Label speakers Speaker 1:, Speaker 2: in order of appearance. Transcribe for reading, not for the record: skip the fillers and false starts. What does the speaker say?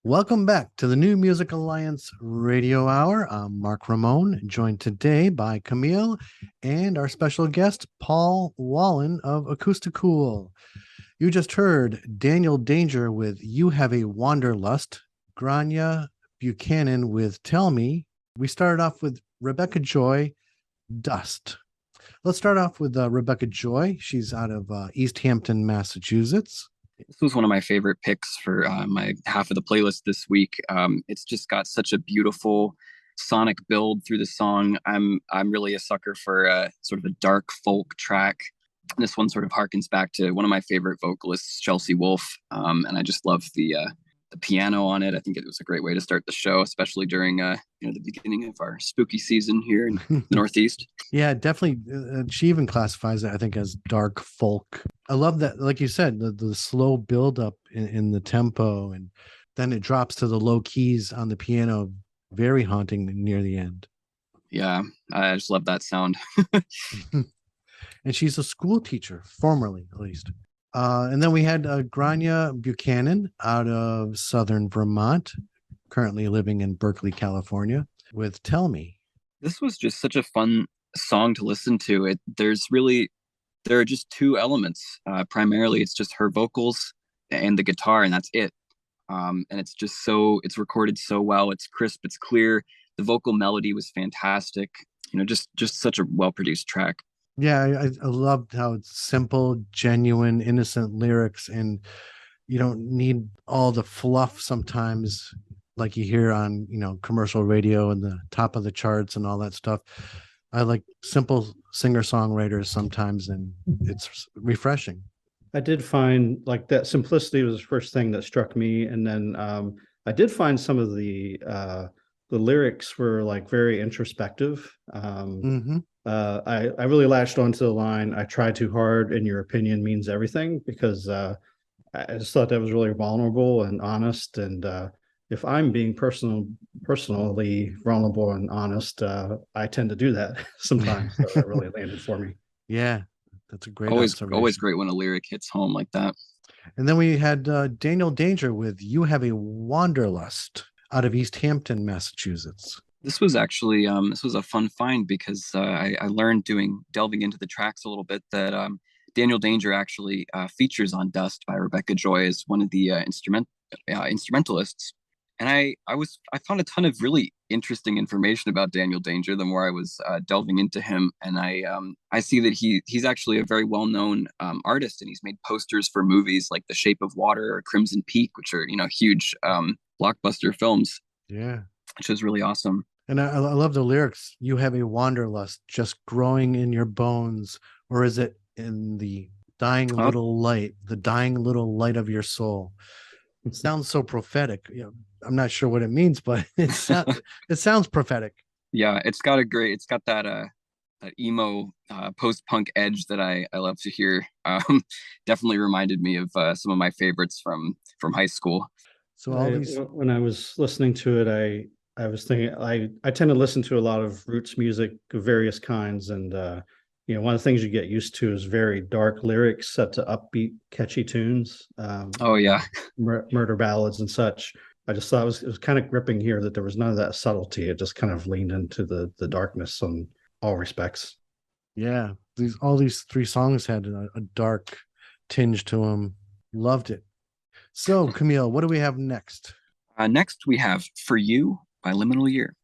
Speaker 1: Welcome back to the New Music Alliance Radio Hour. I'm Mark Ramone, joined today by Camille and our special guest, Paul Wallen of Acousticool. You just heard Daniel Danger with You Have a Wanderlust, Grainne Buchanan with Tell Me. We started off with Rebecca Joy, Dust. Let's start off with Rebecca Joy. She's out of East Hampton, Massachusetts.
Speaker 2: This was one of my favorite picks for my half of the playlist this week. It's just got such a beautiful sonic build through the song. I'm really a sucker for sort of a dark folk track. This one sort of harkens back to one of my favorite vocalists, Chelsea Wolfe, and I just love the piano on it. I think it was a great way to start the show, especially during the beginning of our spooky season here in the Northeast.
Speaker 1: Yeah, definitely. She even classifies it, I think, as dark folk. I love that, like you said, the slow build up in the tempo, and then it drops to the low keys on the piano, very haunting near the end.
Speaker 2: Yeah, I just love that sound.
Speaker 1: And she's a school teacher, formerly at least. And then we had Grainne Buchanan out of Southern Vermont, currently living in Berkeley, California, with Tell Me.
Speaker 2: This was just such a fun song to listen to. There are just two elements. Primarily, it's just her vocals and the guitar, and that's it. And it's recorded so well. It's crisp, it's clear. The vocal melody was fantastic. Just such a well-produced track.
Speaker 1: Yeah, I loved how it's simple, genuine, innocent lyrics, and you don't need all the fluff sometimes like you hear on, commercial radio and the top of the charts and all that stuff. I like simple singer-songwriters sometimes, and it's refreshing.
Speaker 3: I did find like that simplicity was the first thing that struck me. And then I did find some of the lyrics were like very introspective. I really latched onto the line, "I try too hard and your opinion means everything," because I just thought that was really vulnerable and honest. And if I'm being personally vulnerable and honest, I tend to do that sometimes. So that really landed for me.
Speaker 1: Yeah, that's a great
Speaker 2: always great when a lyric hits home like that.
Speaker 1: And then we had Daniel Danger with You Have a Wanderlust out of East Hampton, Massachusetts.
Speaker 2: This was actually this was a fun find because I learned delving into the tracks a little bit that Daniel Danger actually features on Dust by Rebecca Joy as one of the instrumentalists. And I found a ton of really interesting information about Daniel Danger the more I was delving into him. And I see that he's actually a very well-known artist, and he's made posters for movies like The Shape of Water or Crimson Peak, which are huge blockbuster films.
Speaker 1: Yeah,
Speaker 2: which is really awesome.
Speaker 1: And I love the lyrics. You have a wanderlust just growing in your bones, or is it in the dying little light of your soul? It sounds so prophetic. I'm not sure what it means, but it sounds prophetic.
Speaker 2: Yeah, it's got that emo post-punk edge that I love to hear. Definitely reminded me of some of my favorites from high school.
Speaker 3: So when I was listening to it, I was thinking I tend to listen to a lot of roots music of various kinds, and one of the things you get used to is very dark lyrics set to upbeat, catchy tunes. Murder ballads and such. I just thought it was kind of gripping here that there was none of that subtlety. It just kind of leaned into the darkness in all respects.
Speaker 1: Yeah, all these three songs had a dark tinge to them. Loved it. So, Camille, what do we have next?
Speaker 2: Next, we have For You by Luminous Year.